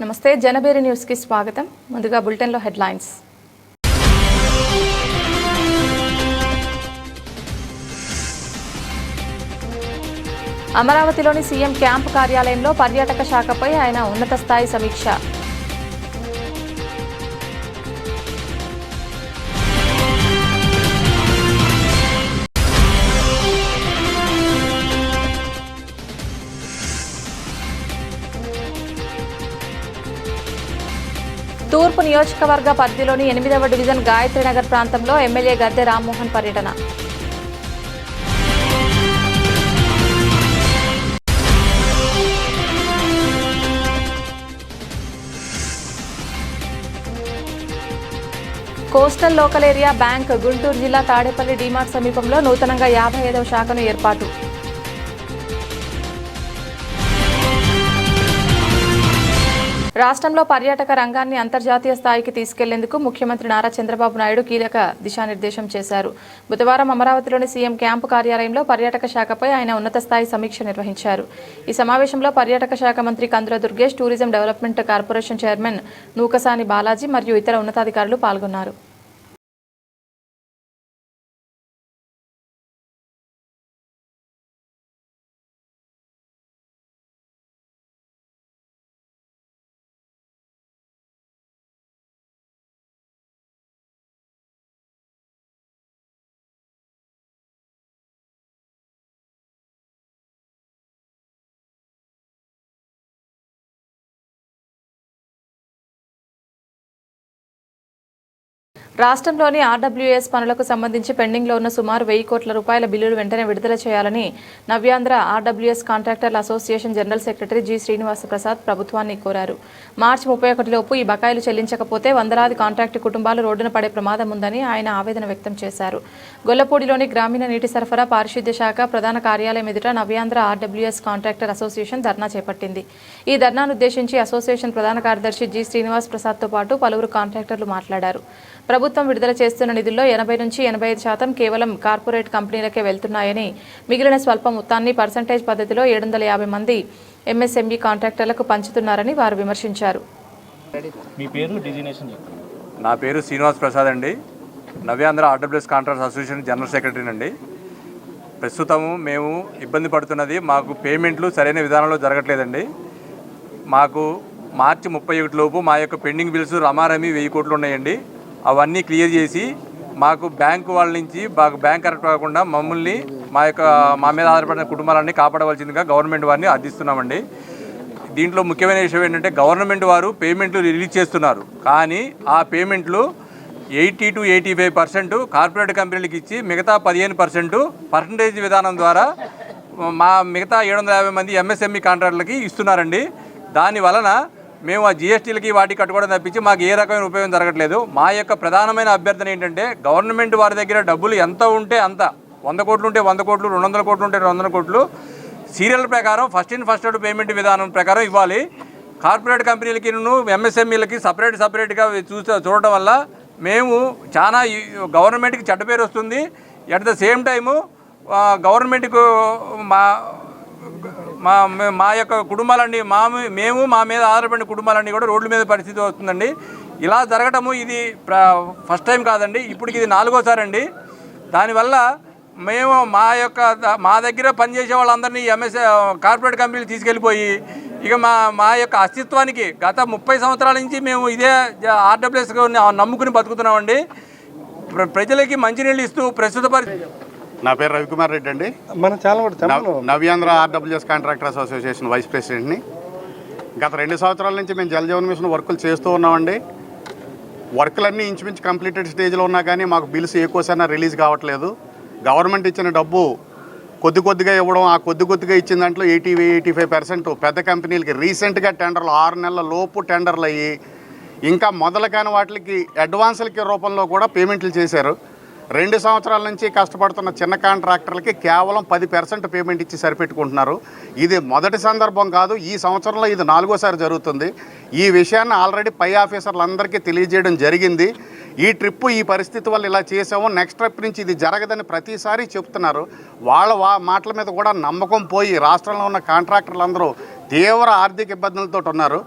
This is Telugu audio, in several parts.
నమస్తే జనబేరి న్యూస్ కి స్వాగతం. ముందుగా బులెటిన్ లో హెడ్లైన్స్. అమరావతిలోని సీఎం క్యాంప్ కార్యాలయంలో పర్యాటక శాఖపై ఆయన ఉన్నత స్థాయి సమీక్ష. తూర్పు నియోజకవర్గ పరిధిలోని 8వ డివిజన్ గాయత్రీనగర్ ప్రాంతంలో ఎమ్మెల్యే గద్దె రామ్మోహన్ పర్యటన. Coastal local area bank Guntur జిల్లా తాడేపల్లి డీమార్ట్ సమీపంలో నూతనంగా 55వ శాఖను ఏర్పాటు. రాష్ట్రంలో పర్యాటక రంగాన్ని అంతర్జాతీయ స్థాయికి తీసుకెళ్లేందుకు ముఖ్యమంత్రి నారా చంద్రబాబు నాయుడు కీలక దిశానిర్దేశం చేశారు. బుధవారం అమరావతిలోని సీఎం క్యాంపు కార్యాలయంలో పర్యాటక శాఖపై ఆయన ఉన్నత స్థాయి సమీక్ష నిర్వహించారు. ఈ సమావేశంలో పర్యాటక శాఖ మంత్రి Kandula Durgesh, tourism development corporation chairman Nookasani Balaji మరియు ఇతర ఉన్నతాధికారులు పాల్గొన్నారు. రాష్ట్రంలోని ఆర్డబ్ల్యూఎస్ పనులకు సంబంధించి పెండింగ్లో ఉన్న సుమారు 1000 కోట్ల రూపాయల బిల్లులు వెంటనే విడుదల చేయాలని నవ్యాంధ్ర ఆర్డబ్ల్యూఎస్ కాంట్రాక్టర్ల association general secretary G Srinivasa Prasad ప్రభుత్వాన్ని కోరారు. మార్చి 31 లోపు ఈ బకాయిలు చెల్లించకపోతే వందలాది కాంట్రాక్టు కుటుంబాలు రోడ్డున పడే ప్రమాదం ఉందని ఆయన ఆవేదన వ్యక్తం చేశారు. గొల్లపూడిలోని గ్రామీణ నీటి సరఫరా పారిశుద్ధ్య శాఖ ప్రధాన కార్యాలయం ఎదుట నవ్యాంధ్ర ఆర్డబ్ల్యూఎస్ కాంట్రాక్టర్ అసోసియేషన్ ధర్నా చేపట్టింది. ఈ ధర్నాను ఉద్దేశించి అసోసియేషన్ ప్రధాన కార్యదర్శి జి శ్రీనివాస్ ప్రసాద్తో పాటు పలువురు కాంట్రాక్టర్లు మాట్లాడారు. ప్రభుత్వం విడుదల చేస్తున్న నిధుల్లో 80 నుంచి 85% కేవలం కార్పొరేట్ కంపెనీలకే వెళ్తున్నాయని, మిగిలిన స్వల్ప మొత్తాన్ని పర్సంటేజ్ పద్ధతిలో 750 మంది ఎంఎస్ఎంఈ కాంట్రాక్టర్లకు పంచుతున్నారని వారు విమర్శించారు. నా పేరు శ్రీనివాస్ ప్రసాద్ అండి. Navyandhra RWS contractors association general secretary అండి. ప్రస్తుతము మేము ఇబ్బంది పడుతున్నది, మాకు పేమెంట్లు సరైన విధానంలో జరగట్లేదండి. మాకు మార్చి 31 లోపు మా యొక్క పెండింగ్ బిల్స్ రమారమి 1000 కోట్లు ఉన్నాయండి. అవన్నీ క్లియర్ చేసి మాకు బ్యాంకు వాళ్ళ నుంచి బ్యాంక్ కరెక్ట్ కాకుండా మమ్మల్ని మా మీద ఆధారపడిన కుటుంబాలన్నీ కాపాడవలసిందిగా గవర్నమెంట్ వారిని అర్థిస్తున్నామండి. దీంట్లో ముఖ్యమైన విషయం ఏంటంటే గవర్నమెంట్ వారు పేమెంట్లు రిలీజ్ చేస్తున్నారు, కానీ ఆ పేమెంట్లు 80 to 85% కార్పొరేట్ కంపెనీలకు ఇచ్చి మిగతా 15% పర్సంటేజ్ విధానం ద్వారా మా మిగతా 750 మంది ఎంఎస్ఎంఈ కాంట్రాక్టులకి ఇస్తున్నారండి. దాని వలన మేము ఆ జిఎస్టీలకి వాటికి కట్టుకోవడం తప్పించి మాకు ఏ రకమైన ఉపయోగం జరగట్లేదు. మా యొక్క ప్రధానమైన అభ్యర్థన ఏంటంటే గవర్నమెంట్ వారి దగ్గర డబ్బులు ఎంత ఉంటే అంత, 100 కోట్లు ఉంటే 100 కోట్లు, 200 కోట్లు ఉంటే 200 కోట్లు సీరియల్ ప్రకారం first in first out payment విధానం ప్రకారం ఇవ్వాలి. కార్పొరేట్ కంపెనీలకి ఎంఎస్ఎంఈలకి సపరేట్గా చూడటం వల్ల మేము చాలా గవర్నమెంట్కి చెడ్డ పేరు వస్తుంది. ఎట్ ద సేమ్ టైము గవర్నమెంట్కు మా యొక్క కుటుంబాలన్నీ మేము మా మీద ఆధారపడిన కుటుంబాలన్నీ కూడా రోడ్ల మీద పరిస్థితి వస్తుందండి. ఇలా జరగటము ఇది ఫస్ట్ టైం కాదండి, ఇప్పటికి ఇది 4వ అండి. దానివల్ల మేము మా దగ్గర పనిచేసే వాళ్ళందరినీ కార్పొరేట్ కంపెనీలు తీసుకెళ్ళిపోయి ఇక మా యొక్క అస్తిత్వానికి గత 30 సంవత్సరాల నుంచి మేము ఇదే ఆర్డబ్ల్యూఎస్ నమ్ముకుని బతుకుతున్నామండి. ప్రజలకి మంచినీళ్ళు ఇస్తూ ప్రస్తుత పరిస్థితి. నా పేరు రవికుమార్ రెడ్డి అండి. Navyandhra RWS contractors association vice ప్రెసిడెంట్ని. గత 2 సంవత్సరాల నుంచి మేము జల్ జీవన్ మిషన్ వర్కులు చేస్తూ ఉన్నామండి. వర్కులన్నీ ఇంచుమించు కంప్లీటెడ్ స్టేజ్లో ఉన్నా కానీ మాకు బిల్స్ ఏ కోసైనా రిలీజ్ కావట్లేదు. గవర్నమెంట్ ఇచ్చిన డబ్బు కొద్దిగా ఇవ్వడం, ఆ కొద్దిగా ఇచ్చిన దాంట్లో 80-85% పెద్ద కంపెనీలకి రీసెంట్గా టెండర్లు 6 నెలల లోపు టెండర్లు అయ్యి ఇంకా మొదలు కాని వాటికి అడ్వాన్సులకి రూపంలో కూడా పేమెంట్లు చేశారు. 2 సంవత్సరాల నుంచి కష్టపడుతున్న చిన్న కాంట్రాక్టర్లకి కేవలం 10% పేమెంట్ ఇచ్చి సరిపెట్టుకుంటున్నారు. ఇది మొదటి సందర్భం కాదు, ఈ సంవత్సరంలో ఇది 4వసారి జరుగుతుంది. ఈ విషయాన్ని ఆల్రెడీ పై ఆఫీసర్లందరికీ తెలియజేయడం జరిగింది. ఈ ట్రిప్పు ఈ పరిస్థితి వల్ల ఇలా చేసాము, నెక్స్ట్ ట్రిప్ నుంచి ఇది జరగదని ప్రతిసారి చెప్తున్నారు. వాళ్ళ మాటల మీద కూడా నమ్మకం పోయి రాష్ట్రంలో ఉన్న కాంట్రాక్టర్లు అందరూ తీవ్ర ఆర్థిక ఇబ్బందులతో ఉన్నారు.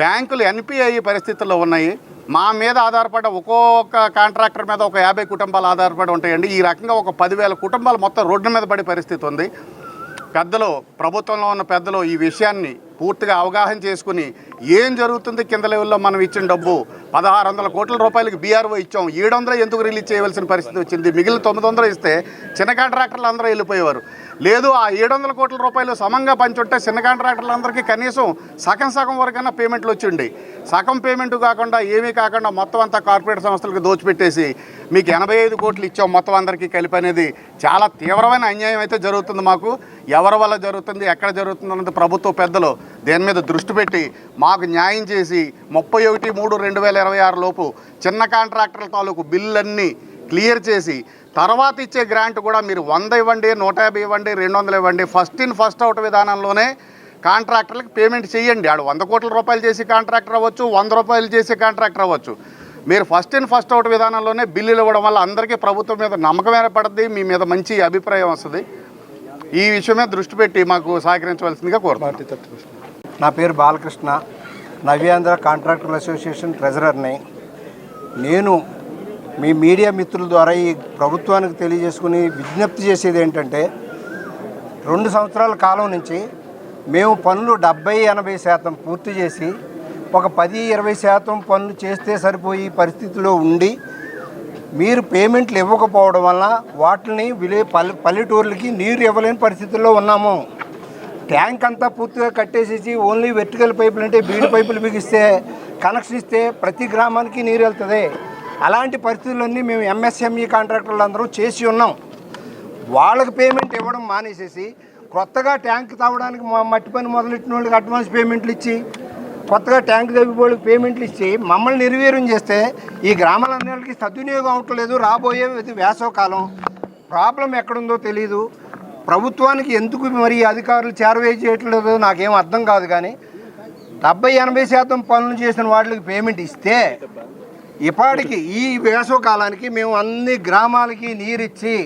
బ్యాంకులు ఎన్పిఐ పరిస్థితుల్లో ఉన్నాయి. మా మీద ఆధారపడ్డ ఒక్కొక్క కాంట్రాక్టర్ మీద ఒక 50 కుటుంబాలు ఆధారపడి ఉంటాయండి. ఈ రకంగా ఒక 10,000 కుటుంబాలు మొత్తం రోడ్డు మీద పడే పరిస్థితి ఉంది. పెద్దలు, ప్రభుత్వంలో ఉన్న పెద్దలు ఈ విషయాన్ని పూర్తిగా అవగాహన చేసుకుని ఏం జరుగుతుంది, కింద లెవెల్లో మనం ఇచ్చిన డబ్బు 1,600 కోట్ల రూపాయలకి బీఆర్ఓ ఇచ్చాం, 700 ఎందుకు రిలీజ్ చేయవలసిన పరిస్థితి వచ్చింది, మిగిలిన 900 ఇస్తే చిన్న కాంట్రాక్టర్లు అందరూ వెళ్ళిపోయేవారు. లేదు, ఆ 700 కోట్ల రూపాయలు సమంగా పంచుంటే చిన్న కాంట్రాక్టర్లందరికీ కనీసం సగం వరకైనా పేమెంట్లు వచ్చిండి. సగం పేమెంట్ కాకుండా ఏమీ కాకుండా మొత్తం అంతా కార్పొరేట్ సంస్థలకు దోచిపెట్టేసి మీకు 85 కోట్లు ఇచ్చాం మొత్తం అందరికీ కలిపి అనేది చాలా తీవ్రమైన అన్యాయం అయితే జరుగుతుంది. మాకు ఎవరి వల్ల జరుగుతుంది, ఎక్కడ జరుగుతుంది అన్నది ప్రభుత్వ పెద్దలు దేని మీద దృష్టి పెట్టి మాకు న్యాయం చేసి 31/3/2026 లోపు చిన్న కాంట్రాక్టర్ల తాలూకు బిల్లులన్నీ క్లియర్ చేసి తర్వాత ఇచ్చే గ్రాంట్ కూడా మీరు 100 ఇవ్వండి, 150 ఇవ్వండి, 200 ఇవ్వండి, ఫస్ట్ ఇన్ ఫస్ట్ అవుట్ విధానంలోనే కాంట్రాక్టర్లకు పేమెంట్ చేయండి. ఆడు 100 కోట్ల రూపాయలు చేసి కాంట్రాక్టర్ అవ్వచ్చు, 100 రూపాయలు చేసే కాంట్రాక్టర్ అవ్వచ్చు. మీరు ఫస్ట్ ఇన్ ఫస్ట్ అవుట్ విధానంలోనే బిల్లులు ఇవ్వడం వల్ల అందరికీ ప్రభుత్వం మీద నమ్మకం ఏర్పడుతుంది, మీ మీద మంచి అభిప్రాయం వస్తుంది. ఈ విషయమే దృష్టి పెట్టి మాకు సహకరించవలసిందిగా కోరుతున్నాను. నా పేరు బాలకృష్ణ, నవ్యాంధ్ర కాంట్రాక్టర్ల అసోసియేషన్ ట్రెజరర్ని. నేను మీ మీడియా మిత్రుల ద్వారా ఈ ప్రభుత్వానికి తెలియజేసుకుని విజ్ఞప్తి చేసేది ఏంటంటే, 2 సంవత్సరాల కాలం నుంచి మేము పనులు 70-80% పూర్తి చేసి ఒక 10-20% పనులు చేస్తే సరిపోయి పరిస్థితిలో ఉండి మీరు పేమెంట్లు ఇవ్వకపోవడం వల్ల వాటిని పల్లెటూర్లకి నీరు ఇవ్వలేని పరిస్థితుల్లో ఉన్నాము. ట్యాంక్ అంతా పూర్తిగా కట్టేసేసి ఓన్లీ వెర్టికల్ పైపులు అంటే బీడి పైపులు బిగిస్తే కనెక్షన్ ఇస్తే ప్రతి గ్రామానికి నీరు వెళ్తుంది. అలాంటి పరిస్థితులన్నీ మేము ఎంఎస్ఎంఈ కాంట్రాక్టర్లు అందరూ చేసి ఉన్నాం. వాళ్ళకి పేమెంట్ ఇవ్వడం మానేసేసి కొత్తగా ట్యాంక్ తాగడానికి మట్టి పని మొదలెట్టిన వాళ్ళకి అడ్వాన్స్ పేమెంట్లు ఇచ్చి కొత్తగా ట్యాంక్ తవ్వి వాళ్ళకి పేమెంట్లు ఇచ్చి మమ్మల్ని నిర్వీర్యం చేస్తే ఈ గ్రామాలన్నిటికీ సద్వినియోగం అవట్లేదు. రాబోయే వేసవకాలం ప్రాబ్లం ఎక్కడుందో తెలీదు. ప్రభుత్వానికి ఎందుకు మరి అధికారులు చేరవేయ చేయట్లేదో నాకేం అర్థం కాదు. కానీ 70-80% పనులు చేసిన వాళ్ళకి పేమెంట్ ఇస్తే ఇప్పటికి ఈ వేసవకాలానికి మేము అన్ని గ్రామాలకి నీరిచ్చి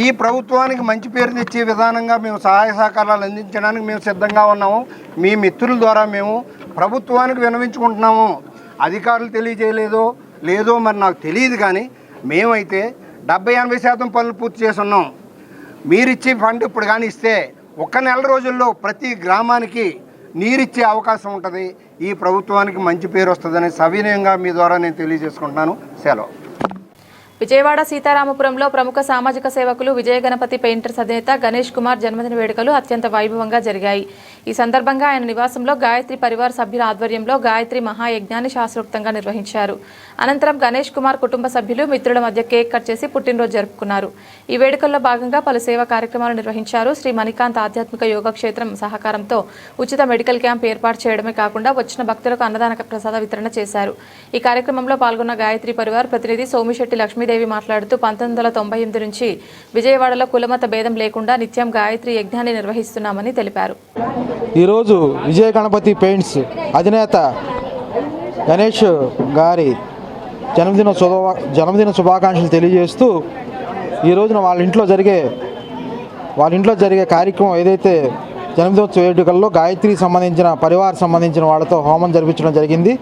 ఈ ప్రభుత్వానికి మంచి పేరు తెచ్చే విధానంగా మేము సహాయ సహకారాలు అందించడానికి మేము సిద్ధంగా ఉన్నాము. మీ మిత్రుల ద్వారా మేము ప్రభుత్వానికి విన్నవించుకుంటున్నాము. అధికారులు తెలియజేయలేదో లేదో మరి నాకు తెలియదు, కానీ మేమైతే 70-80% పనులు పూర్తి చేసి ఉన్నాం. మీరిచ్చే ఫండ్ ఇప్పుడు కానీ ఇస్తే 1 నెల రోజుల్లో ప్రతి గ్రామానికి నీరిచ్చే అవకాశం ఉంటుంది. ఈ ప్రభుత్వానికి మంచి పేరు వస్తుందని సవినయంగా మీ ద్వారా నేను తెలియజేసుకుంటున్నాను. సెలవు. విజయవాడ సీతారామపురంలో ప్రముఖ సామాజిక సేవకులు విజయ గణపతి పెయింటర్స్ అధినేత గణేష్ కుమార్ జన్మదిన వేడుకలు అత్యంత వైభవంగా జరిగాయి. ఈ సందర్భంగా ఆయన నివాసంలో గాయత్రి పరివార సభ్యుల ఆధ్వర్యంలో గాయత్రి మహాయజ్ఞాన్ని శాస్త్రోక్తంగా నిర్వహించారు. అనంతరం గణేష్ కుమార్ కుటుంబ సభ్యులు, మిత్రుల మధ్య కేక్ కట్ చేసి పుట్టినరోజు జరుపుకున్నారు. ఈ వేడుకల్లో భాగంగా పలు సేవా కార్యక్రమాలు నిర్వహించారు. శ్రీ మణికాంత్ ఆధ్యాత్మిక యోగా క్షేత్రం సహకారంతో ఉచిత మెడికల్ క్యాంప్ ఏర్పాటు చేయడమే కాకుండా వచ్చిన భక్తులకు అన్నదాన ప్రసాద వితరణ చేశారు. ఈ కార్యక్రమంలో పాల్గొన్న గాయత్రి పరివార్ ప్రతినిధి సోమిశెట్టి లక్ష్మీదేవి మాట్లాడుతూ 1998 నుంచి విజయవాడలో కులమత భేదం లేకుండా నిత్యం గాయత్రి యజ్ఞాన్ని నిర్వహిస్తున్నామని తెలిపారు. ఈరోజు విజయ గణపతి పెయింట్స్ అధినేత గణేష్ గారి జన్మదిన శుభాకాంక్షలు తెలియజేస్తూ ఈ రోజున వాళ్ళ ఇంట్లో జరిగే కార్యక్రమం ఏదైతే జన్మదినోత్సవ వేడుకల్లో గాయత్రికి సంబంధించిన పరివార్ సంబంధించిన వాళ్ళతో హోమం జరిపించడం జరిగింది.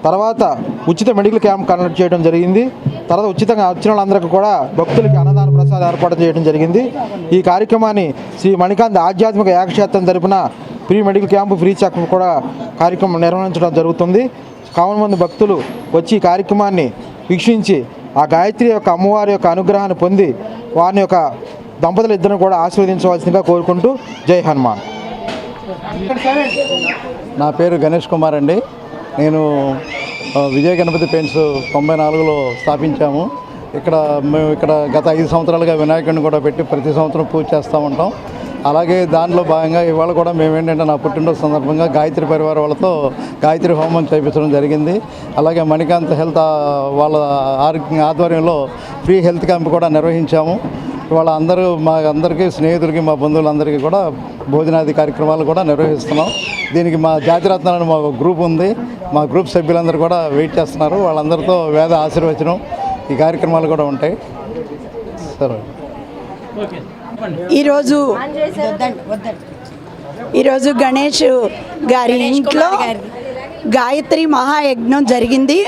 తర్వాత ఉచిత మెడికల్ క్యాంప్ కండక్ట్ చేయడం జరిగింది. తర్వాత ఉచితంగా వచ్చిన వాళ్ళందరికీ కూడా భక్తులకి అన్నదాన ప్రసాదం ఏర్పాటు చేయడం జరిగింది. ఈ కార్యక్రమాన్ని శ్రీ మణికాంత్ ఆధ్యాత్మిక యాగక్షేత్రం తరపున free medical camp, free checkup కూడా కార్యక్రమం నిర్వహించడం జరుగుతుంది. కావున మంది భక్తులు వచ్చి ఈ కార్యక్రమాన్ని వీక్షించి ఆ గాయత్రి యొక్క అమ్మవారి యొక్క అనుగ్రహాన్ని పొంది వారిని యొక్క దంపతులు ఇద్దరిని కూడా ఆశీర్వదించవలసిందిగా కోరుకుంటూ జై హనుమాన్. నా పేరు గణేష్ కుమార్ అండి. నేను విజయ గణపతి పెయింట్స్ 94లో స్థాపించాము. మేము ఇక్కడ గత 5 సంవత్సరాలుగా వినాయకుడిని కూడా పెట్టి ప్రతి సంవత్సరం పూజ చేస్తూ ఉంటాం. అలాగే దాంట్లో భాగంగా ఇవాళ కూడా మేమేంటంటే నా పుట్టినరోజు సందర్భంగా గాయత్రి పరివారం వాళ్ళతో గాయత్రి హోమం చేయించడం జరిగింది. అలాగే మణికాంత్ హెల్త్ వాళ్ళ ఆధ్వర్యంలో ఫ్రీ హెల్త్ క్యాంప్ కూడా నిర్వహించాము. ఇవాళ మా అందరికీ స్నేహితులకి, మా బంధువులందరికీ కూడా భోజనాది కార్యక్రమాలు కూడా నిర్వహిస్తున్నాం. దీనికి మా జాతిరత్నాలని మా గ్రూప్ ఉంది. మా గ్రూప్ సభ్యులందరూ కూడా వెయిట్ చేస్తున్నారు. వాళ్ళందరితో వేద ఆశీర్వచనం ఈ కార్యక్రమాలు కూడా ఉంటాయి. సరే, ఈరోజు గణేష్ గారి ఇంట్లో గాయత్రి మహాయజ్ఞం జరిగింది.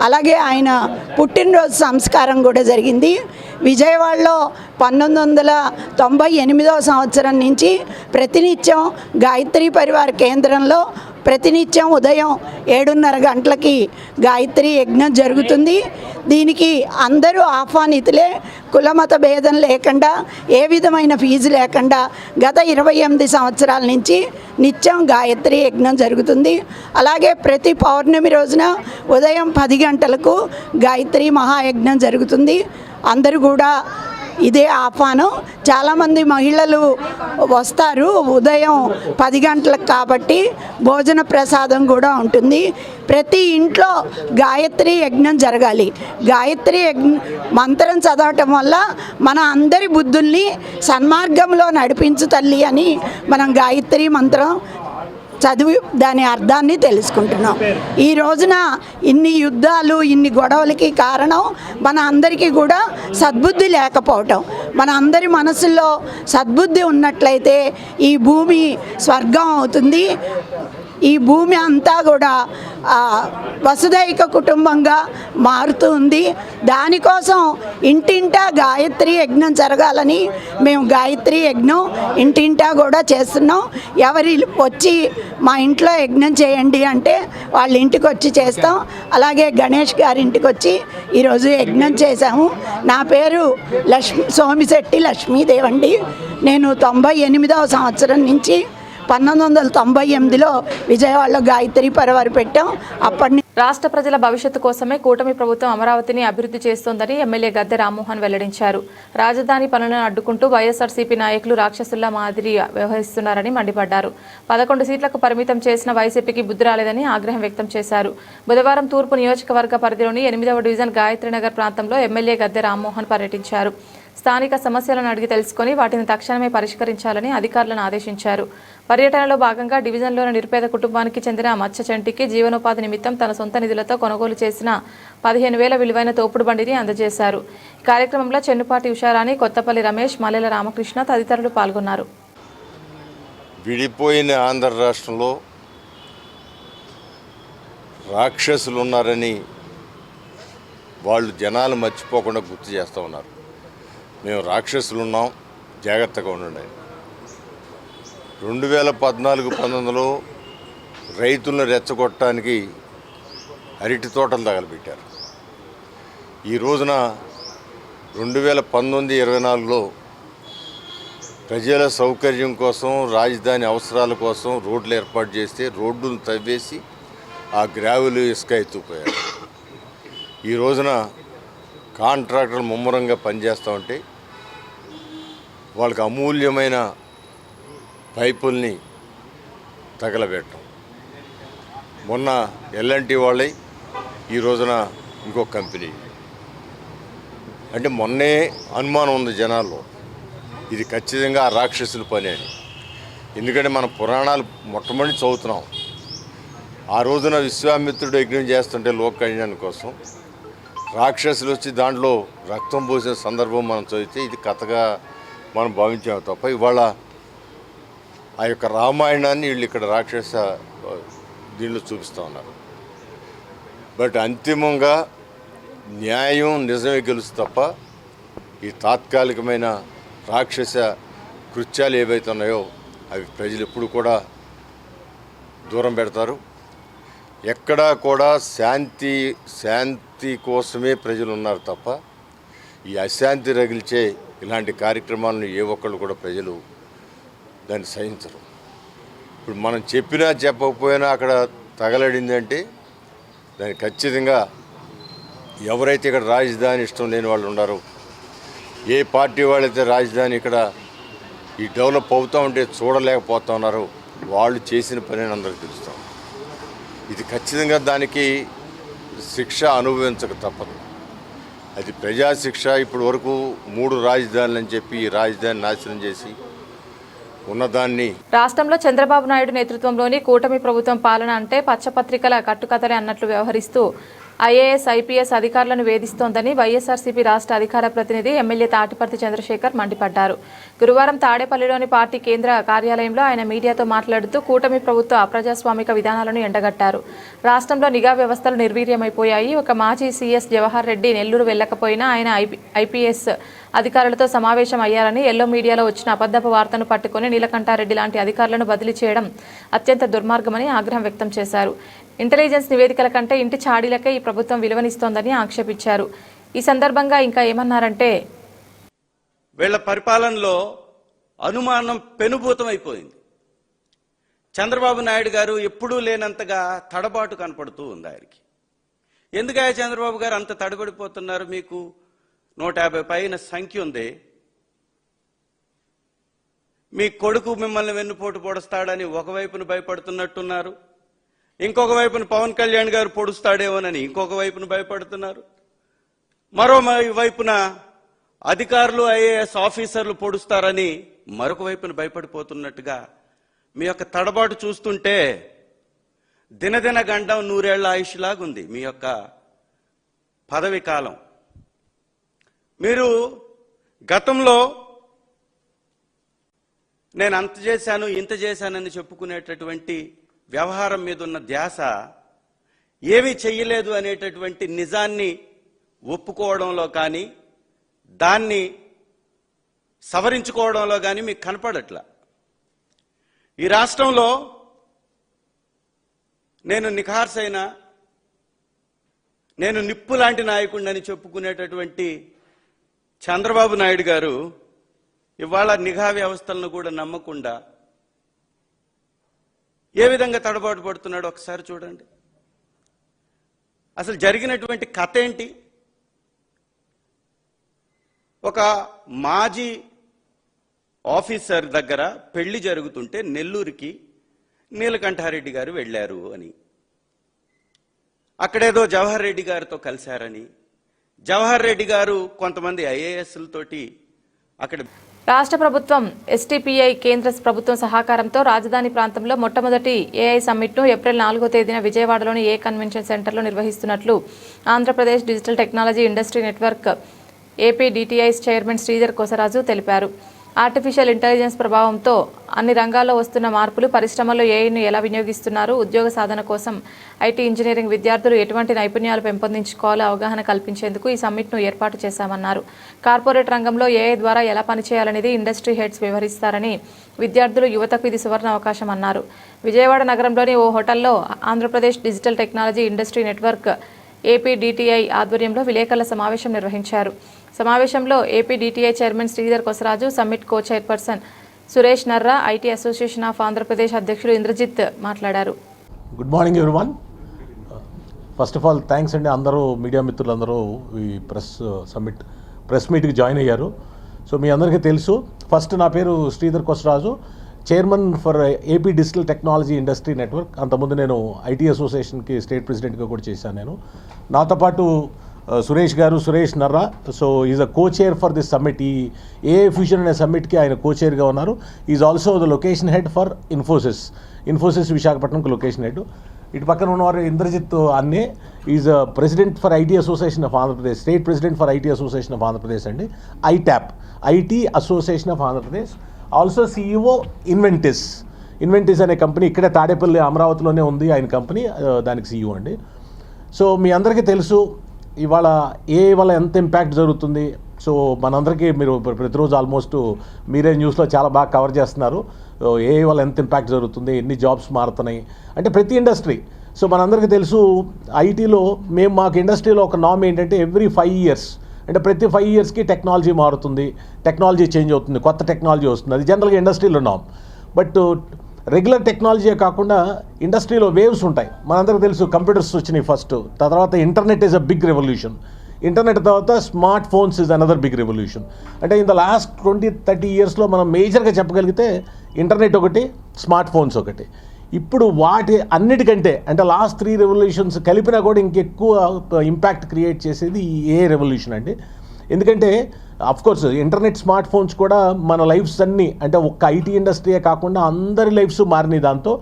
అలాగే ఆయన పుట్టినరోజు సంస్కారం కూడా జరిగింది. విజయవాడలో 1998వ సంవత్సరం నుంచి ప్రతినిత్యం గాయత్రి పరివార కేంద్రంలో ప్రతినిత్యం ఉదయం 7:30 గంటలకి గాయత్రి యజ్ఞం జరుగుతుంది. దీనికి అందరూ ఆహ్వానితులే, కులమత భేదం లేకుండా, ఏ విధమైన ఫీజు లేకుండా గత 28 సంవత్సరాల నుంచి నిత్యం గాయత్రి యజ్ఞం జరుగుతుంది. అలాగే ప్రతి పౌర్ణమి రోజున ఉదయం 10 గంటలకు గాయత్రి మహాయజ్ఞం జరుగుతుంది. అందరూ కూడా ఇదే ఆహ్వానం. చాలామంది మహిళలు వస్తారు ఉదయం 10 గంటలకు కాబట్టి భోజన ప్రసాదం కూడా ఉంటుంది. ప్రతి ఇంట్లో గాయత్రి యజ్ఞం జరగాలి. గాయత్రి మంత్రం చదవటం వల్ల మన అందరి బుద్ధుల్ని సన్మార్గంలో నడిపించు తల్లి అని మనం గాయత్రి మంత్రం చదివి దాని అర్థాన్ని తెలుసుకుంటున్నాం. ఈ రోజున ఇన్ని యుద్ధాలు, ఇన్ని గొడవలకి కారణం మన అందరికీ కూడా సద్బుద్ధి లేకపోవటం. మన అందరి మనసుల్లో సద్బుద్ధి ఉన్నట్లయితే ఈ భూమి స్వర్గం అవుతుంది. ఈ భూమి అంతా కూడా వసుదైక కుటుంబంగా మారుతూ ఉంది. దానికోసం ఇంటింటా గాయత్రి యజ్ఞం జరగాలని మేము గాయత్రి యజ్ఞం ఇంటింటా కూడా చేస్తున్నాం. ఎవరి వచ్చి మా ఇంట్లో యజ్ఞం చేయండి అంటే వాళ్ళ ఇంటికి వచ్చి చేస్తాం. అలాగే గణేష్ గారి ఇంటికి వచ్చి ఈరోజు యజ్ఞం చేశాము. నా పేరు సోమిశెట్టి లక్ష్మీదేవండి. నేను 98వ సంవత్సరం నుంచి 1998లో విజయవాడలో గాయత్రి పరివార్ పెట్టాం. అప్పటి రాష్ట్ర ప్రజల భవిష్యత్తు కోసమే కూటమి ప్రభుత్వం అమరావతిని అభివృద్ధి చేస్తోందని ఎమ్మెల్యే గద్దె రామ్మోహన్ వెల్లడించారు. రాజధాని పనులను అడ్డుకుంటూ వైఎస్ఆర్సీపీ నాయకులు రాక్షసుల్లా మాదిరి వ్యవహరిస్తున్నారని మండిపడ్డారు. 11 సీట్లకు పరిమితం చేసిన వైసీపీకి బుద్ధి రాలేదని ఆగ్రహం వ్యక్తం చేశారు. బుధవారం తూర్పు నియోజకవర్గ పరిధిలోని 8వ డివిజన్ గాయత్రీనగర్ ప్రాంతంలో ఎమ్మెల్యే గద్దె రామ్మోహన్ పర్యటించారు. స్థానిక సమస్యలను అడిగి తెలుసుకుని వాటిని తక్షణమే పరిష్కరించాలని అధికారులను ఆదేశించారు. పర్యటనలో భాగంగా డివిజన్లోని నిరుపేద కుటుంబానికి చెందిన మత్స్యచంటికి జీవనోపాధి నిమిత్తం తన సొంత నిధులతో కొనుగోలు చేసిన 15,000 విలువైన తోపుడు బండిని అందజేశారు. ఈ కార్యక్రమంలో చెన్నుపాటి ఉషారాణి, కొత్తపల్లి రమేష్, మల్లెల రామకృష్ణ తదితరులు పాల్గొన్నారు. విడిపోయిన ఆంధ్ర రాష్ట్రంలో రాక్షసులు ఉన్నారని వాళ్ళు జనాలు మర్చిపోకుండా గుర్తు చేస్తూ ఉన్నారు. మేము రాక్షసులు ఉన్నాం, జాగ్రత్తగా ఉండండి. 2014-19లో రైతులను రెచ్చగొట్టడానికి అరటి తోటలు తగలబెట్టారు. ఈ రోజున 2019-24లో ప్రజల సౌకర్యం కోసం, రాజధాని అవసరాల కోసం రోడ్లు ఏర్పాటు చేస్తే రోడ్డును తవ్వేసి ఆ గ్రావెలు ఇసుక ఎత్తుకుపోయారు. ఈ రోజున కాంట్రాక్టర్లు ముమ్మరంగా పనిచేస్తూ ఉంటే వాళ్ళకి అమూల్యమైన పైపుల్ని తగలబెట్టడం. మొన్న ఎల్ఎన్టీ వాళ్ళై ఈ రోజున ఇంకో కంపెనీ. అంటే మొన్నే అనుమానం ఉంది జనాల్లో, ఇది ఖచ్చితంగా ఆ రాక్షసుల పని అని. ఎందుకంటే మన పురాణాలు మొట్టమొదటి చదువుతున్నాం. ఆ రోజున విశ్వామిత్రుడు యజ్ఞం చేస్తుంటే లోక కళ్యాణం కోసం రాక్షసులు వచ్చి దాంట్లో రక్తం పోసిన సందర్భం మనం చదివితే ఇది కథగా మనం భావించాము తప్ప ఇవాళ ఆ యొక్క రామాయణాన్ని వీళ్ళు ఇక్కడ రాక్షస దీనిలో చూపిస్తూ ఉన్నారు. బట్ అంతిమంగా న్యాయం నిజమే గెలుసు తప్ప ఈ తాత్కాలికమైన రాక్షస కృత్యాలు ఏవైతే ఉన్నాయో అవి ప్రజలు ఎప్పుడు కూడా దూరం పెడతారు. ఎక్కడా కూడా శాంతి కోసమే ప్రజలు ఉన్నారు తప్ప ఈ అశాంతి రగిల్చే ఇలాంటి కార్యక్రమాలను ఏ ఒక్కళ్ళు కూడా ప్రజలు దాన్ని సహించరు. ఇప్పుడు మనం చెప్పినా చెప్పకపోయినా అక్కడ తగలడిందంటే దాన్ని ఖచ్చితంగా ఎవరైతే ఇక్కడ రాజధాని ఇష్టం లేని వాళ్ళు ఉన్నారో, ఏ పార్టీ వాళ్ళైతే రాజధాని ఇక్కడ ఈ డెవలప్ అవుతూ ఉంటే చూడలేకపోతూ ఉన్నారో వాళ్ళు చేసిన పని అని అందరికీ తెలుస్తాం. ఇది ఖచ్చితంగా దానికి శిక్ష అనుభవించక తప్పదు. అది ప్రజాశిక్ష. ఇప్పటి వరకు 3 రాజధానులు అని చెప్పి ఈ రాజధాని నాశనం చేసి ఉన్నదాన్ని. రాష్ట్రంలో చంద్రబాబు నాయుడు నేతృత్వంలోని కూటమి ప్రభుత్వం పాలన అంటే పచ్చపత్రికల కట్టుకథలే అన్నట్లు వ్యవహరిస్తూ ఐఏఎస్, ఐపీఎస్ అధికారులను వేధిస్తోందని వైఎస్ఆర్సీపీ రాష్ట్ర అధికార ప్రతినిధి ఎమ్మెల్యే తాటిపర్తి చంద్రశేఖర్ మండిపడ్డారు. గురువారం తాడేపల్లిలోని పార్టీ కేంద్ర కార్యాలయంలో ఆయన మీడియాతో మాట్లాడుతూ కూటమి ప్రభుత్వ అప్రజాస్వామిక విధానాలను ఎండగట్టారు. రాష్ట్రంలో నిఘా వ్యవస్థలు నిర్వీర్యమైపోయాయి. ఒక మాజీ సీఎస్ జవహర్ రెడ్డి నెల్లూరు వెళ్లకపోయినా ఆయన ఐపీఎస్ అధికారులతో సమావేశం అయ్యారని ఎల్లో మీడియాలో వచ్చిన అబద్ధపు వార్తను పట్టుకుని నీలకంఠారెడ్డి లాంటి అధికారులను బదిలీ చేయడం అత్యంత దుర్మార్గమని ఆగ్రహం వ్యక్తం చేశారు. ఇంటెలిజెన్స్ నివేదికల కంటే ఇంటి చాడీలకే ఈ ప్రభుత్వం విలువనిస్తోందని ఆక్షేపించారు. ఈ సందర్భంగా ఇంకా ఏమన్నారంటే, వీళ్ల పరిపాలనలో అనుమానం పెనుభూతమైపోయింది. చంద్రబాబు నాయుడు గారు ఎప్పుడూ లేనంతగా తడబాటు కనపడుతూ ఉంది ఆయనకి. ఎందుకయ్యా చంద్రబాబు గారు అంత తడబడిపోతున్నారు? మీకు 150 పైన సంఖ్య ఉంది. మీ కొడుకు మిమ్మల్ని వెన్నుపోటు పొడుస్తాడని ఒకవైపున భయపడుతున్నట్టున్నారు, ఇంకొక వైపున పవన్ కళ్యాణ్ గారు పొడుస్తాడేమోనని ఇంకొక వైపున భయపడుతున్నారు, మరో వైపున అధికారులు ఐఏఎస్ ఆఫీసర్లు పొడుస్తారని మరొక వైపున భయపడిపోతున్నట్టుగా మీ యొక్క తడబాటు చూస్తుంటే దినదిన గండం 100 ఏళ్ల ఆయుష్లాగుంది మీ యొక్క పదవి కాలం. మీరు గతంలో నేను అంత చేశాను ఇంత చేశానని చెప్పుకునేటటువంటి వ్యవహారం మీద ఉన్న ధ్యాస ఏమీ చెయ్యలేదు అనేటటువంటి నిజాన్ని ఒప్పుకోవడంలో కానీ దాన్ని సవరించుకోవడంలో కానీ మీకు కనపడట్లా. ఈ రాష్ట్రంలో నేను నిఖార్సైన నేను నిప్పు లాంటి నాయకుడిని చెప్పుకునేటటువంటి చంద్రబాబు నాయుడు గారు ఇవాళ నిఘా వ్యవస్థలను కూడా నమ్మకుండా ఏ విధంగా తడబాటు పడుతున్నాడో ఒకసారి చూడండి. అసలు జరిగినటువంటి కథ ఏంటి? ఒక మాజీ ఆఫీసర్ దగ్గర పెళ్లి జరుగుతుంటే నెల్లూరుకి నీలకంఠారెడ్డి గారు వెళ్ళారు అని, అక్కడేదో జవహర్ రెడ్డి గారితో కలిశారని, జవహర్ రెడ్డి గారు కొంతమంది ఐఏఎస్లతోటి అక్కడ. రాష్ట్ర ప్రభుత్వం, ఎస్టీపీఐ కేంద్ర ప్రభుత్వం సహకారంతో రాజధాని ప్రాంతంలో మొట్టమొదటి ఏఐ సమ్మిట్ను ఏప్రిల్ 4వ తేదీన విజయవాడలోని ఏ కన్వెన్షన్ సెంటర్లో నిర్వహిస్తున్నట్లు Andhra Pradesh digital technology industry network ఏపీడీటీఐ chairman Sridhar Kosaraju తెలిపారు. ఆర్టిఫిషియల్ ఇంటెలిజెన్స్ ప్రభావంతో అన్ని రంగాల్లో వస్తున్న మార్పులు, పరిశ్రమల్లో ఏఐను ఎలా వినియోగిస్తున్నారు, ఉద్యోగ సాధన కోసం ఐటీ ఇంజనీరింగ్ విద్యార్థులు ఎటువంటి నైపుణ్యాలు పెంపొందించుకోవాలో అవగాహన కల్పించేందుకు ఈ సమ్మిట్ను ఏర్పాటు చేశామన్నారు. కార్పొరేట్ రంగంలో ఏఐ ద్వారా ఎలా పనిచేయాలనేది ఇండస్ట్రీ హెడ్స్ వివరిస్తారని, విద్యార్థులు, యువతకు ఇది సువర్ణ అవకాశం అన్నారు. విజయవాడ నగరంలోని ఓ హోటల్లో Andhra Pradesh digital technology industry network ఏపీడీటీఐ ఆధ్వర్యంలో విలేకరుల సమావేశం నిర్వహించారు. సమావేశంలో ఏపీడీటీఐ chairman Sridhar Kosaraju, summit co chairperson Suresh Narra, IT association of Andhra Pradesh అధ్యక్షుడు ఇంద్రజిత్ మాట్లాడారు. Good morning everyone. First of all thanks అండి, అందరూ మీడియా మిత్రులందరూ ఈ ప్రెస్ మీట్కి జాయిన్ అయ్యారు. సో మీ అందరికీ తెలుసు, ఫస్ట్ నా పేరు Sridhar Kosaraju, chairman for AP digital technology industry network. అంతకుముందు నేను ఐటీ అసోసియేషన్కి స్టేట్ ప్రెసిడెంట్గా కూడా చేశాను. నేను నాతో పాటు Suresh Narra, so is a co-chair for this summit. ఈ ఏఐ ఫ్యూజన్ అనే సమ్మిట్కి ఆయన కో-చైర్గా ఉన్నారు. Is also the location head for Infosys విశాఖపట్నంకి లొకేషన్ హెడ్. ఇటు పక్కన ఉన్నవారు Indrajit Anne, is president for IT association of Andhra Pradesh, state president for IT association of Andhra Pradesh అండి, ITAAP, IT association of Andhra Pradesh. Also CEO Inventis అనే కంపెనీ, ఇక్కడే తాడేపల్లి అమరావతిలోనే ఉంది ఆయన కంపెనీ, దానికి సిఇఓ అండి. సో మీ అందరికీ తెలుసు ఇవాళ ఏఐ వల్ల ఎంత ఇంపాక్ట్ జరుగుతుంది. సో మనందరికీ మీరు ప్రతిరోజు ఆల్మోస్ట్ మీరే న్యూస్లో చాలా బాగా కవర్ చేస్తున్నారు. ఏఐ వల్ల ఎంత ఇంపాక్ట్ జరుగుతుంది, ఎన్ని జాబ్స్ మారుతున్నాయి అంటే ప్రతి ఇండస్ట్రీ. సో మనందరికీ తెలుసు ఐటీలో మాకు ఇండస్ట్రీలో ఒక నామ్ ఏంటంటే ఎవ్రీ 5 years, అంటే ప్రతి 5 yearsకి టెక్నాలజీ మారుతుంది, టెక్నాలజీ చేంజ్ అవుతుంది, కొత్త టెక్నాలజీ వస్తుంది. అది జనరల్గా ఇండస్ట్రీలో నామ్. బట్ రెగ్యులర్ టెక్నాలజీ కాకుండా ఇండస్ట్రీలో వేవ్స్ ఉంటాయి. మనందరికీ తెలుసు కంప్యూటర్స్ వచ్చినాయి ఫస్ట్, తర్వాత internet is a big revolution, internet తర్వాత smart phones is another big revolution. అంటే ఇన్ ద లాస్ట్ 20-30 yearsలో మనం మేజర్గా చెప్పగలిగితే ఇంటర్నెట్ ఒకటి, స్మార్ట్ ఫోన్స్ ఒకటి. ఇప్పుడు వాటి అన్నిటికంటే అంటే లాస్ట్ 3 రెవల్యూషన్స్ కలిపినా కూడా ఇంకెక్కువ ఇంపాక్ట్ క్రియేట్ చేసేది ఈ ఏఐ రెవల్యూషన్ అండి. ఎందుకంటే అఫ్కోర్స్ ఇంటర్నెట్, స్మార్ట్ ఫోన్స్ కూడా మన లైఫ్స్ అన్నీ, అంటే ఒక్క ఐటీ ఇండస్ట్రీయే కాకుండా అందరి లైఫ్స్ మారినాయి దాంతో.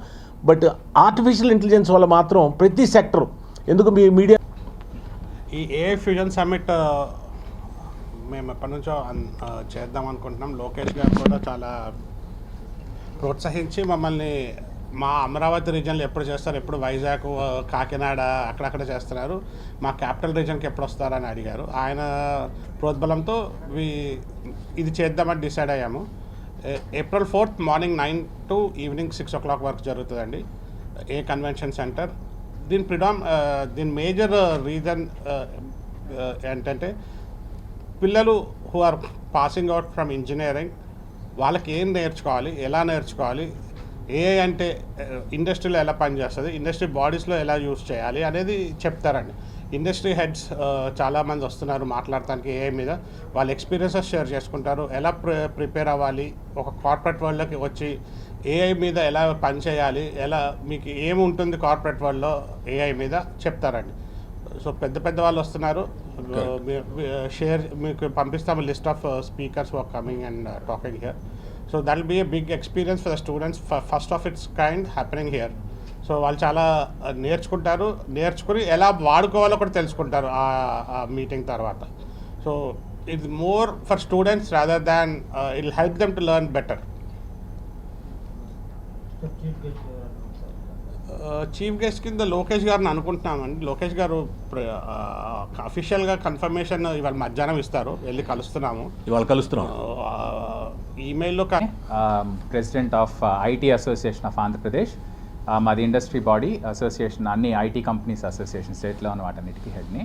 బట్ ఆర్టిఫిషియల్ ఇంటెలిజెన్స్ వల్ల మాత్రం ప్రతి సెక్టర్, ఎందుకు మీ మీడియా ఈ ఏఐ ఫ్యూజన్ సమ్మిట్ మేము ఎప్పటి నుంచో చేద్దాం అనుకుంటున్నాం. లోకేష్ గారు కూడా చాలా ప్రోత్సహించి మమ్మల్ని మా అమరావతి రీజన్లో ఎప్పుడు చేస్తారు, ఎప్పుడు వైజాగ్, కాకినాడ అక్కడక్కడ చేస్తున్నారు, మా క్యాపిటల్ రీజన్కి ఎప్పుడు వస్తారని అడిగారు. ఆయన ప్రోద్బలంతో ఇది చేద్దామని డిసైడ్ అయ్యాము. April 4th morning 9 to evening 6 o'clock వరకు జరుగుతుందండి ఏ కన్వెన్షన్ సెంటర్. దీని మేజర్ రీజన్ ఏంటంటే పిల్లలు who are passing out from engineering వాళ్ళకి ఏం నేర్చుకోవాలి, ఎలా నేర్చుకోవాలి, ఏఐ అంటే ఇండస్ట్రీలో ఎలా పనిచేస్తుంది, ఇండస్ట్రీ బాడీస్లో ఎలా యూజ్ చేయాలి అనేది చెప్తారండి. ఇండస్ట్రీ హెడ్స్ చాలామంది వస్తున్నారు మాట్లాడటానికి ఏఐ మీద. వాళ్ళ ఎక్స్పీరియన్సెస్ షేర్ చేసుకుంటారు, ఎలా ప్రిపేర్ అవ్వాలి, ఒక కార్పొరేట్ వరల్డ్లోకి వచ్చి ఏఐ మీద ఎలా పనిచేయాలి, ఎలా మీకు ఏముంటుంది కార్పొరేట్ వరల్డ్లో ఏఐ మీద చెప్తారండి. సో పెద్ద పెద్ద వాళ్ళు వస్తున్నారు. మీకు పంపిస్తాము list of speakers for coming and talking here. So that will be a big experience for the students, first of its kind happening here. So వాళ్ళు చాలా నేర్చుకుని ఎలా వాడుకోవాలో కూడా తెలుసుకుంటారు ఆ మీటింగ్ తర్వాత. So it's more for students rather than it will help them to learn better. Chief guest కింద లోకేష్ గారిని అనుకుంటున్నామండి. లోకేష్ గారు అఫీషియల్గా కన్ఫర్మేషన్ ఇవాళ మధ్యాహ్నం ఇస్తారు, వెళ్ళి కలుస్తున్నాము. ఈమెయిల్లో president of IT association of Andhra Pradesh, మాది ఇండస్ట్రీ బాడీ అసోసియేషన్, అన్ని ఐటీ కంపెనీస్ అసోసియేషన్ స్టేట్లో ఉన్న వాటన్నిటికీ హెడ్ని.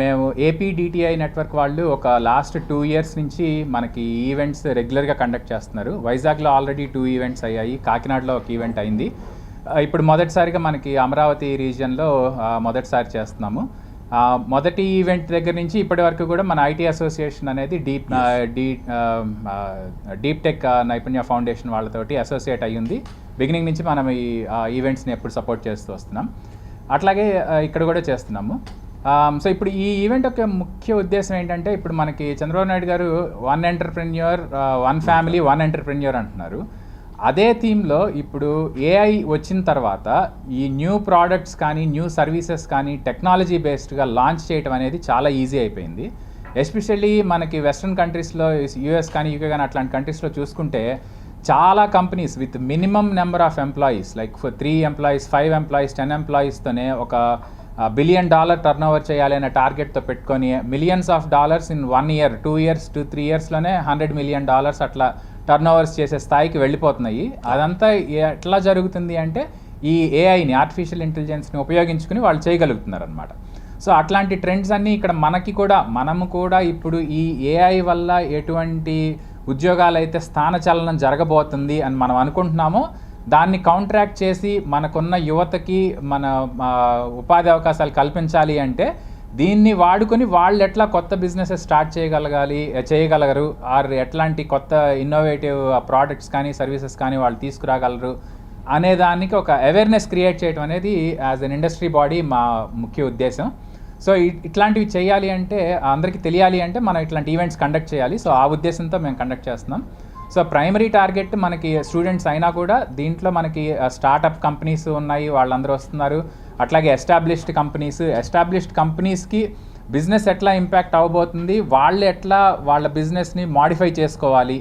మేము ఏపీడిటిఐ నెట్వర్క్ వాళ్ళు ఒక లాస్ట్ 2 years నుంచి మనకి ఈవెంట్స్ రెగ్యులర్గా కండక్ట్ చేస్తున్నారు. వైజాగ్లో ఆల్రెడీ 2 events అయ్యాయి, కాకినాడలో ఒక ఈవెంట్ అయింది. ఇప్పుడు మొదటిసారిగా మనకి అమరావతి రీజియన్లో మొదటిసారి చేస్తున్నాము. మొదటి ఈవెంట్ దగ్గర నుంచి ఇప్పటి వరకు కూడా మన ఐటీ అసోసియేషన్ అనేది డీప్ టెక్ నైపుణ్య ఫౌండేషన్ వాళ్ళతోటి అసోసియేట్ అయ్యింది. బిగినింగ్ నుంచి మనం ఈ ఈవెంట్స్ని ఎప్పుడు సపోర్ట్ చేస్తూ వస్తున్నాం. అట్లాగే ఇక్కడ కూడా చేస్తున్నాము. సో ఇప్పుడు ఈ ఈవెంట్ యొక్క ముఖ్య ఉద్దేశం ఏంటంటే, ఇప్పుడు మనకి చంద్రబాబు నాయుడు గారు 1 ఎంటర్ప్రెన్యూర్ 1 ఫ్యామిలీ 1 ఎంటర్ప్రెన్యూర్ అంటున్నారు. అదే థీమ్లో ఇప్పుడు ఏఐ వచ్చిన తర్వాత ఈ న్యూ ప్రోడక్ట్స్ కానీ న్యూ సర్వీసెస్ కానీ టెక్నాలజీ బేస్డ్గా లాంచ్ చేయడం అనేది చాలా ఈజీ అయిపోయింది. ఎస్పెషల్లీ మనకి వెస్ట్రన్ కంట్రీస్లో, యూఎస్ కానీ యూకే కానీ అట్లాంటి కంట్రీస్లో చూసుకుంటే చాలా companies with minimum number of employees, like 3 employees 5 employees 10 employeestోనే ఒక $1 billion టర్న్ ఓవర్ చేయాలి అనే టార్గెట్తో పెట్టుకొని millions of dollars in 1 year 2 years to 3 yearsలోనే $100 million అట్లా టర్న్ ఓవర్స్ చేసే స్థాయికి వెళ్ళిపోతున్నాయి. అదంతా ఎట్లా జరుగుతుంది అంటే ఈ ఏఐని, ఆర్టిఫిషియల్ ఇంటెలిజెన్స్ని ఉపయోగించుకుని వాళ్ళు చేయగలుగుతున్నారు అనమాట. సో అట్లాంటి ట్రెండ్స్ అన్నీ ఇక్కడ మనము కూడా ఇప్పుడు ఈ ఏఐ వల్ల ఎటువంటి ఉద్యోగాలు అయితే స్థానచలనం జరగబోతుంది అని మనం అనుకుంటున్నామో దాన్ని కౌంట్రాక్ట్ చేసి మనకున్న యువతకి మన ఉపాధి అవకాశాలు కల్పించాలి అంటే దీన్ని వాడుకొని వాళ్ళు ఎట్లా కొత్త బిజినెసెస్ స్టార్ట్ చేయగలరు, ఆర్ ఎట్లాంటి కొత్త ఇన్నోవేటివ్ ప్రోడక్ట్స్ కానీ సర్వీసెస్ కానీ వాళ్ళు తీసుకురాగలరు అనే దానికి ఒక అవేర్నెస్ క్రియేట్ చేయడం అనేది యాజ్ అన్ ఇండస్ట్రీ బాడీ మా ముఖ్య ఉద్దేశం. సో ఇట్లాంటివి చేయాలి అంటే, అందరికీ తెలియాలి అంటే మనం ఇట్లాంటి ఈవెంట్స్ కండక్ట్ చేయాలి. సో ఆ ఉద్దేశంతో మేము కండక్ట్ చేస్తున్నాం. సో ప్రైమరీ టార్గెట్ మనకి స్టూడెంట్స్ అయినా కూడా దీంట్లో మనకి స్టార్టప్ కంపెనీస్ ఉన్నాయి, వాళ్ళందరూ వస్తున్నారు. అట్లాగే ఎస్టాబ్లిష్డ్ కంపెనీస్కి బిజినెస్ ఎట్లా ఇంపాక్ట్ అవ్వబోతుంది, వాళ్ళు ఎట్లా వాళ్ళ బిజినెస్ని మాడిఫై చేసుకోవాలి,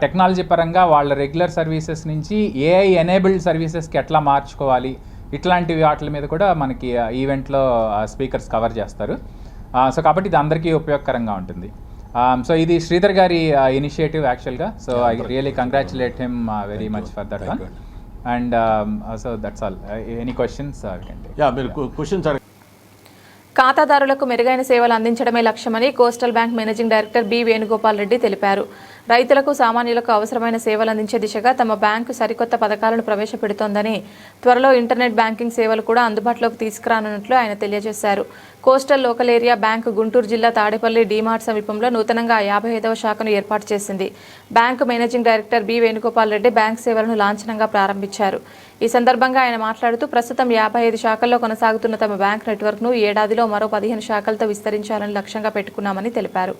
టెక్నాలజీ పరంగా వాళ్ళ రెగ్యులర్ సర్వీసెస్ నుంచి ఏఐ ఎనేబుల్డ్ సర్వీసెస్కి ఎట్లా మార్చుకోవాలి, ఇట్లాంటి వాటి మీద కూడా మనకి ఈవెంట్లో స్పీకర్స్ కవర్ చేస్తారు. సో కాబట్టి ఇది అందరికీ ఉపయోగకరంగా ఉంటుంది. సో ఇది శ్రీధర్ గారి ఇనిషియేటివ్ యాక్చువల్గా. So I really congratulate him very much for that one. And so that's all. Any questions? ఖాతాదారులకు మెరుగైన సేవలు అందించడమే లక్ష్యమని coastal bank managing director B Venugopal Reddy తెలిపారు. రైతులకు, సామాన్యులకు అవసరమైన సేవలు అందించే దిశగా తమ బ్యాంకు సరికొత్త పథకాలను ప్రవేశపెడుతోందని, త్వరలో ఇంటర్నెట్ బ్యాంకింగ్ సేవలు కూడా అందుబాటులోకి తీసుకురానున్నట్లు ఆయన తెలియజేశారు. Coastal local area bank Guntur జిల్లా తాడేపల్లి డీమార్ట్ సమీపంలో నూతనంగా 55వ శాఖను ఏర్పాటు చేసింది. Bank managing director B Venugopal Reddy bank సేవలను లాంఛనంగా ప్రారంభించారు. ఈ సందర్భంగా ఆయన మాట్లాడుతూ, ప్రస్తుతం 55 శాఖల్లో కొనసాగుతున్న తమ బ్యాంక్ నెట్వర్క్ను ఏడాదిలో మరో 15 శాఖలతో విస్తరించాలని లక్ష్యంగా పెట్టుకున్నామని తెలిపారు.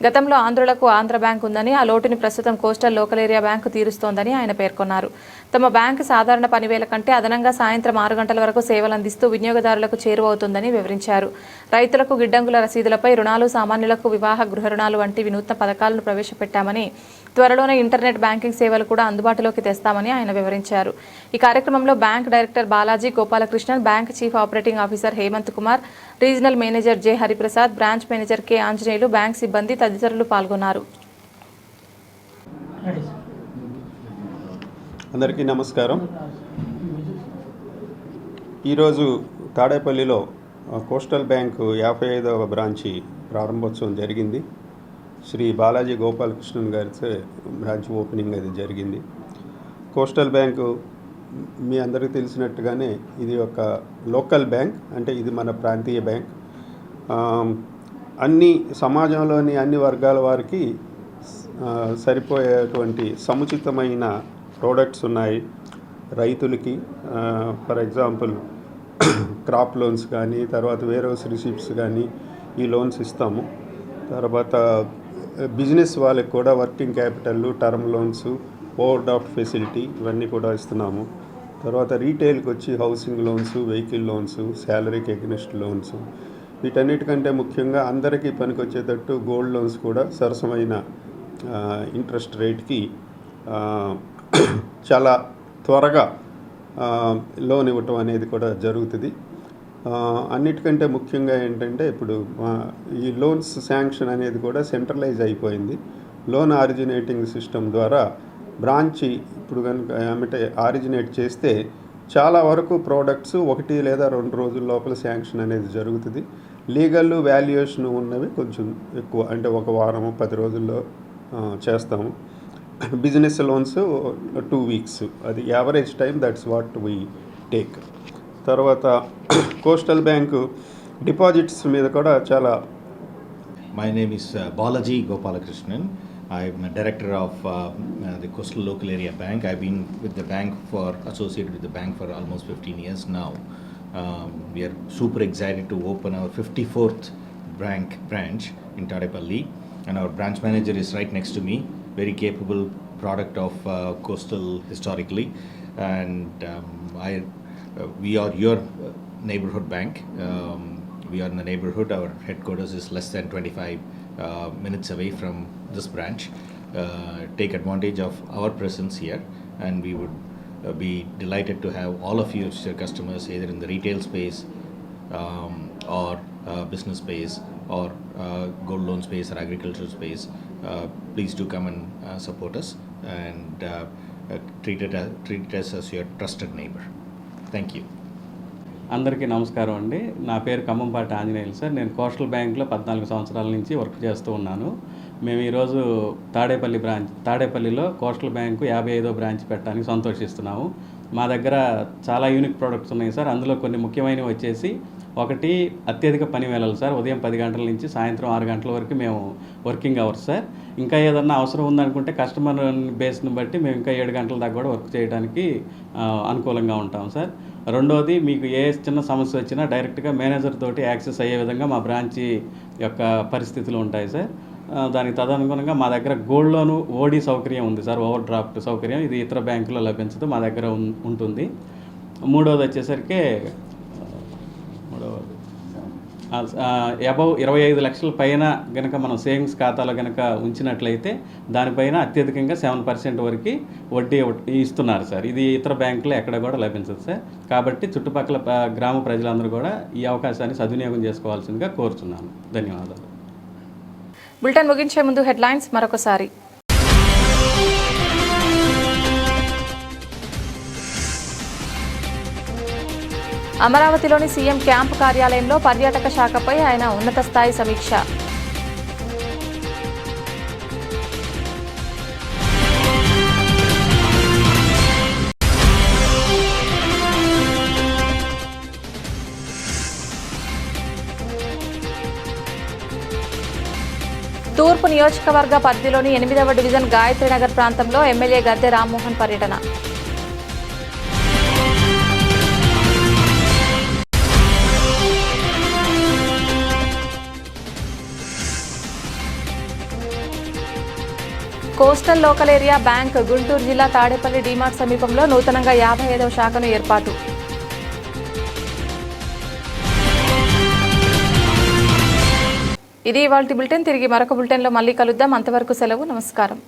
గతంలో ఆంధ్రులకు ఆంధ్ర బ్యాంక్ ఉందని, ఆ లోటుని ప్రస్తుతం కోస్టల్ లోకల్ ఏరియా బ్యాంకు తీరుస్తోందని ఆయన పేర్కొన్నారు. తమ బ్యాంకు సాధారణ పనివేల కంటే అదనంగా సాయంత్రం 6 గంటల వరకు సేవలు అందిస్తూ వినియోగదారులకు చేరువవుతుందని వివరించారు. రైతులకు గిడ్డంగుల రసీదులపై రుణాలు, సామాన్యులకు వివాహ గృహ రుణాలు వంటి వినూత్న పథకాలను ప్రవేశపెట్టామని, త్వరలోనే ఇంటర్నెట్ బ్యాంకింగ్ సేవలు కూడా అందుబాటులోకి తెస్తామని ఆయన వివరించారు. ఈ కార్యక్రమంలో bank director Balaji Gopalakrishnan, bank chief operating officer Hemanth Kumar, regional manager J Hariprasad, branch manager K Anjaneyulu, bank సిబ్బంది తదితరులు పాల్గొన్నారు. అందరికీ నమస్కారం. ఈరోజు తాడేపల్లిలో కోస్టల్ బ్యాంకు 55వ బ్రాంచి ప్రారంభోత్సవం జరిగింది. శ్రీ బాలాజీ గోపాలకృష్ణన్ గారితో బ్రాంచ్ ఓపెనింగ్ అది జరిగింది. కోస్టల్ బ్యాంకు మీ అందరికీ తెలిసినట్టుగానే ఇది ఒక లోకల్ బ్యాంక్, అంటే ఇది మన ప్రాంతీయ బ్యాంక్. అన్ని సమాజంలోని అన్ని వర్గాల వారికి సరిపోయేటువంటి సముచితమైన ప్రోడక్ట్స్ ఉన్నాయి. రైతులకి ఫర్ ఎగ్జాంపుల్ క్రాప్ లోన్స్ కానీ, తర్వాత వేర్ హౌస్ రిసిప్ట్స్ కానీ ఈ లోన్స్ ఇస్తాము. తర్వాత బిజినెస్ వాళ్ళకి కూడా working capital, term loans, over draft facility ఇవన్నీ కూడా ఇస్తున్నాము. తర్వాత రీటైల్కి వచ్చి హౌసింగ్ లోన్స్, వెహికల్ లోన్స్, శాలరీకి ఎగ్నెస్ట్ లోన్స్, వీటన్నిటికంటే ముఖ్యంగా అందరికీ పనికొచ్చేటట్టు గోల్డ్ లోన్స్ కూడా సరసమైన ఇంట్రెస్ట్ రేట్కి చాలా త్వరగా లోన్ ఇవ్వటం అనేది కూడా జరుగుతుంది. అన్నిటికంటే ముఖ్యంగా ఏంటంటే ఇప్పుడు ఈ లోన్స్ శాంక్షన్ అనేది కూడా సెంట్రలైజ్ అయిపోయింది. లోన్ ఆరిజినేటింగ్ సిస్టమ్ ద్వారా బ్రాంచి ఇప్పుడు కనుక ఏమంటే ఆరిజినేట్ చేస్తే చాలా వరకు ప్రోడక్ట్స్ 1 లేదా 2 రోజుల లోపల శాంక్షన్ అనేది జరుగుతుంది. లీగల్ వాల్యుయేషన్ ఉన్నవి కొంచెం ఎక్కువ, అంటే 1 వారం 10 రోజుల్లో చేస్తాము. బిజినెస్ లోన్స్ 2 వీక్స్, అది average time, that's what we take. తర్వాత కోస్టల్ బ్యాంకు డిపాజిట్స్ మీద కూడా చాలా. My name is Balaji Gopalakrishnan. I'm a director of the Coastal Local Area Bank. I've been with the bank associated with the bank for almost 15 years now. We are super excited to open our 54th branch in Tadepalli, and our branch manager is right next to me. Very capable product of Coastal historically, and we are your neighborhood bank. We are in the neighborhood. Our headquarters is less than 25 minutes away from this branch. Take advantage of our presence here, and we would be delighted to have all of you as your customers, either in the retail space or business space or gold loan space or agricultural space. Please do come and support us and treat us as your trusted neighbor. Thank you. అందరికీ నమస్కారం అండి. నా పేరు ఖమ్మంపాటి ఆంజనేయులు సార్. నేను కోస్టల్ బ్యాంక్లో 14 సంవత్సరాల నుంచి వర్క్ చేస్తూ ఉన్నాను. మేము ఈరోజు తాడేపల్లిలో కోస్టల్ బ్యాంకు 55వ బ్రాంచ్ పెట్టడానికి సంతోషిస్తున్నాము. మా దగ్గర చాలా యూనిక్ ప్రోడక్ట్స్ ఉన్నాయి సార్. అందులో కొన్ని ముఖ్యమైనవి వచ్చేసి, ఒకటి అత్యధిక పని వేళలు సార్. ఉదయం 10 గంటల నుంచి సాయంత్రం 6 గంటల వరకు మేము వర్కింగ్ అవర్స్ సార్. ఇంకా ఏదన్నా అవసరం ఉందనుకుంటే కస్టమర్ బేస్ని బట్టి మేము ఇంకా 7 గంటల దాకా కూడా వర్క్ చేయడానికి అనుకూలంగా ఉంటాం సార్. రెండోది, మీకు ఏ చిన్న సమస్య వచ్చినా డైరెక్ట్గా మేనేజర్ తోటి యాక్సెస్ అయ్యే విధంగా మా బ్రాంచి యొక్క పరిస్థితులు ఉంటాయి సార్. దానికి తదనుగుణంగా మా దగ్గర గోల్డ్ లోను ఓడి సౌకర్యం ఉంది సార్, ఓవర్ డ్రాఫ్ట్ సౌకర్యం. ఇది ఇతర బ్యాంకులో లభించదు, మా దగ్గర ఉంటుంది. మూడోది వచ్చేసరికి అబౌవ్ 25 లక్షల పైన కనుక మనం సేవింగ్స్ ఖాతాలో కనుక ఉంచినట్లయితే దానిపైన అత్యధికంగా 7% వరకు వడ్డీ ఇస్తున్నారు సార్. ఇది ఇతర బ్యాంకులో ఎక్కడ కూడా లభించదు సార్. కాబట్టి చుట్టుపక్కల గ్రామ ప్రజలందరూ కూడా ఈ అవకాశాన్ని సద్వినియోగం చేసుకోవాల్సిందిగా కోరుచున్నాను. ధన్యవాదాలు. బులెటిన్ ముగించే ముందు హెడ్లైన్స్ మరొకసారి. అమరావతిలోని సీఎం క్యాంపు కార్యాలయంలో పర్యాటక శాఖపై ఆయన ఉన్నత స్థాయి సమీక్ష. తూర్పు నియోజకవర్గ పరిధిలోని 8వ డివిజన్ గాయత్రీనగర్ ప్రాంతంలో ఎమ్మెల్యే గద్దె రామ్మోహన్ పర్యటన. Coastal local area bank Guntur జిల్లా తాడేపల్లి డీమార్ట్ సమీపంలో నూతనంగా 55వ శాఖను ఏర్పాటు. ఇది ఇవాల్టి బులెటిన్. తిరిగి మరొక బులెటిన్లో మళ్ళీ కలుద్దాం. అంతవరకు సెలవు. నమస్కారం.